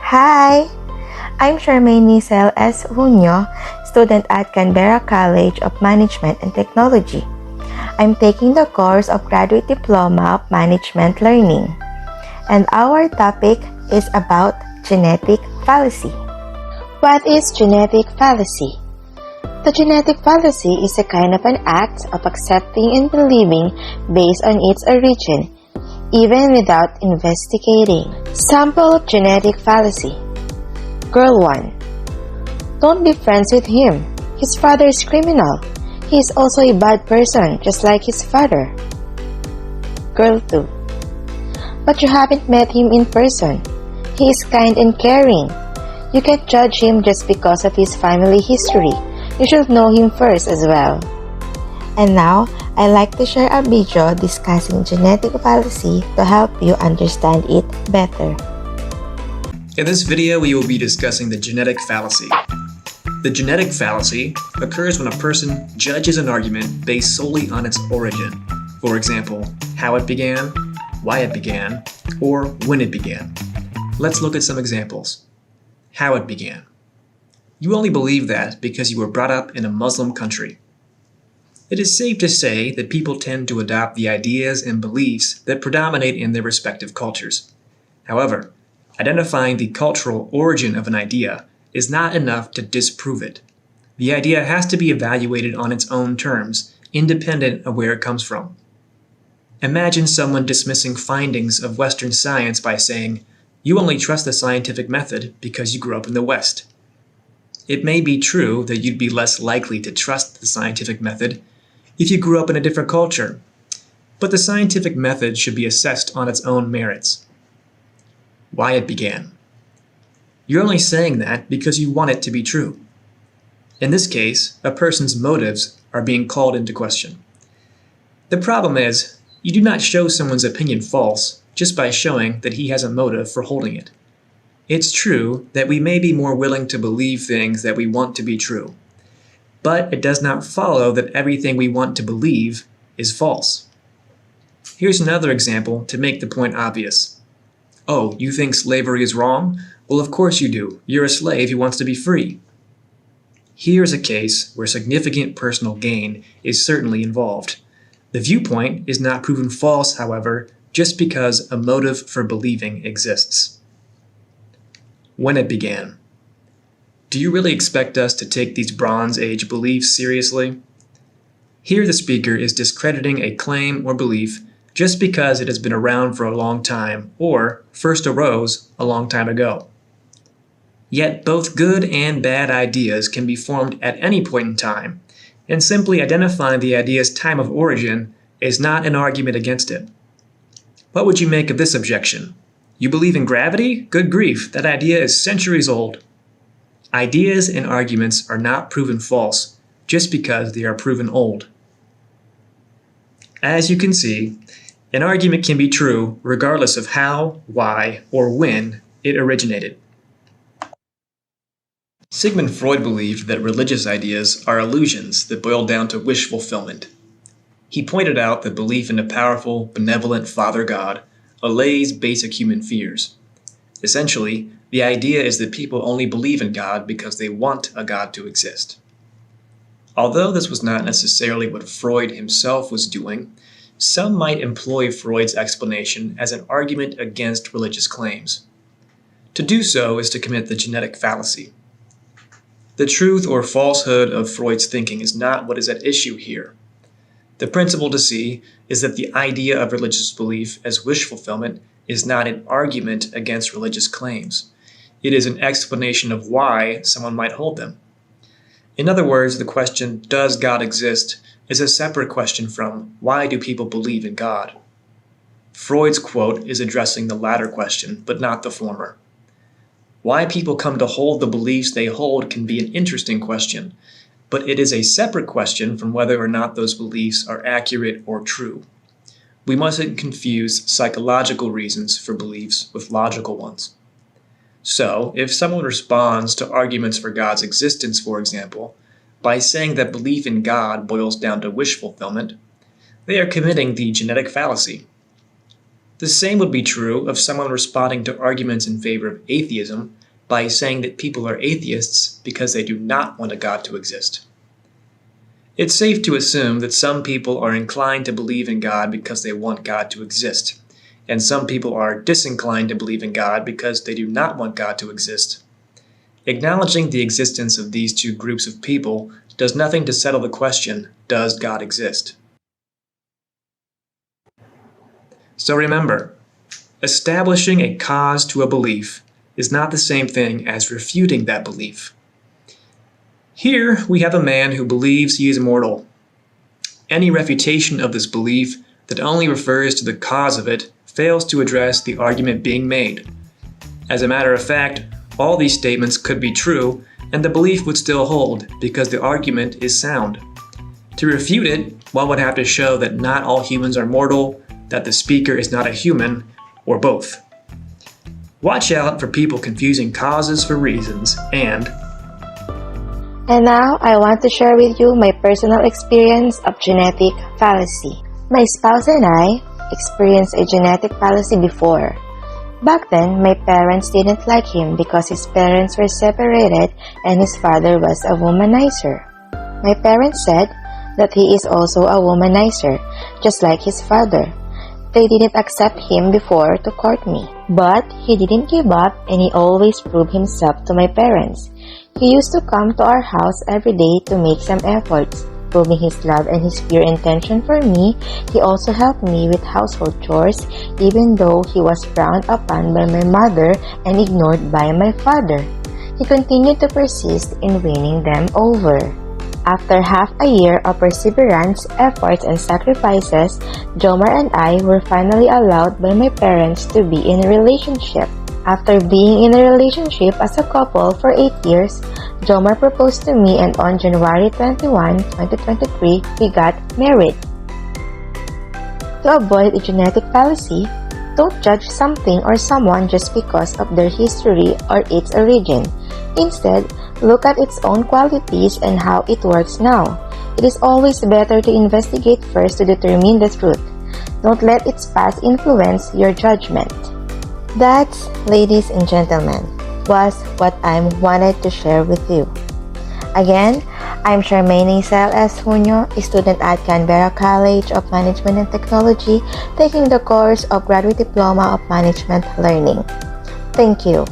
Hi, I'm Sharmaine S. Junio, student at Canberra College of Management and Technology. I'm taking the course of Graduate Diploma of Management Learning, and our topic is about genetic fallacy. What is genetic fallacy? The genetic fallacy is a kind of an act of accepting and believing based on its origin, even without investigating. Sample genetic fallacy. Girl 1. Don't be friends with him. His father is criminal. He is also a bad person, just like his father. Girl 2. But you haven't met him in person. He is kind and caring. You can't judge him just because of his family history. You should know him first as well. And now, I'd like to share a video discussing genetic fallacy to help you understand it better. In this video, we will be discussing the genetic fallacy. The genetic fallacy occurs when a person judges an argument based solely on its origin. For example, how it began, why it began, or when it began. Let's look at some examples. How it began. You only believe that because you were brought up in a Muslim country. It is safe to say that people tend to adopt the ideas and beliefs that predominate in their respective cultures. However, identifying the cultural origin of an idea is not enough to disprove it. The idea has to be evaluated on its own terms, independent of where it comes from. Imagine someone dismissing findings of Western science by saying, "You only trust the scientific method because you grew up in the West." It may be true that you'd be less likely to trust the scientific method if you grew up in a different culture, but the scientific method should be assessed on its own merits. Why it began. You're only saying that because you want it to be true. In this case, a person's motives are being called into question. The problem is, you do not show someone's opinion false just by showing that he has a motive for holding it. It's true that we may be more willing to believe things that we want to be true, but it does not follow that everything we want to believe is false. Here's another example to make the point obvious. Oh, you think slavery is wrong? Well, of course you do. You're a slave who wants to be free. Here's a case where significant personal gain is certainly involved. The viewpoint is not proven false, however, just because a motive for believing exists. When it began. Do you really expect us to take these Bronze Age beliefs seriously? Here the speaker is discrediting a claim or belief just because it has been around for a long time or first arose a long time ago. Yet both good and bad ideas can be formed at any point in time, and simply identifying the idea's time of origin is not an argument against it. What would you make of this objection? You believe in gravity? Good grief, that idea is centuries old. Ideas and arguments are not proven false just because they are proven old. As you can see, an argument can be true regardless of how, why, or when it originated. Sigmund Freud believed that religious ideas are illusions that boil down to wish fulfillment. He pointed out that belief in a powerful, benevolent Father God allays basic human fears. Essentially, the idea is that people only believe in God because they want a God to exist. Although this was not necessarily what Freud himself was doing, some might employ Freud's explanation as an argument against religious claims. To do so is to commit the genetic fallacy. The truth or falsehood of Freud's thinking is not what is at issue here. The principle to see is that the idea of religious belief as wish fulfillment is not an argument against religious claims. It is an explanation of why someone might hold them. In other words, the question, does God exist, is a separate question from why do people believe in God? Freud's quote is addressing the latter question, but not the former. Why people come to hold the beliefs they hold can be an interesting question, but it is a separate question from whether or not those beliefs are accurate or true. We mustn't confuse psychological reasons for beliefs with logical ones. So, if someone responds to arguments for God's existence, for example, by saying that belief in God boils down to wish fulfillment, they are committing the genetic fallacy. The same would be true of someone responding to arguments in favor of atheism by saying that people are atheists because they do not want a God to exist. It's safe to assume that some people are inclined to believe in God because they want God to exist, and some people are disinclined to believe in God because they do not want God to exist. Acknowledging the existence of these two groups of people does nothing to settle the question, does God exist? So remember, establishing a cause to a belief is not the same thing as refuting that belief. Here we have a man who believes he is immortal. Any refutation of this belief that only refers to the cause of it fails to address the argument being made. As a matter of fact, all these statements could be true, and the belief would still hold because the argument is sound. To refute it, one would have to show that not all humans are mortal, that the speaker is not a human, or both. Watch out for people confusing causes for reasons, and now I want to share with you my personal experience of genetic fallacy. My spouse and I experienced a genetic fallacy before. Back then, my parents didn't like him because his parents were separated and his father was a womanizer. My parents said that he is also a womanizer, just like his father. They didn't accept him before to court me. But he didn't give up and he always proved himself to my parents. He used to come to our house every day to make some efforts, proving his love and his pure intention for me. He also helped me with household chores, even though he was frowned upon by my mother and ignored by my father. He continued to persist in winning them over. After half a year of perseverance, efforts, and sacrifices, Jomar and I were finally allowed by my parents to be in a relationship. After being in a relationship as a couple for 8 years, Jomar proposed to me and on January 21, 2023, we got married. To avoid a genetic fallacy, don't judge something or someone just because of their history or its origin. Instead, look at its own qualities and how it works now. It is always better to investigate first to determine the truth. Don't let its past influence your judgment. That, ladies and gentlemen, was what I wanted to share with you. Again, I'm Sharmaine S. Junio, a student at Canberra College of Management and Technology, taking the course of Graduate Diploma of Management Learning. Thank you.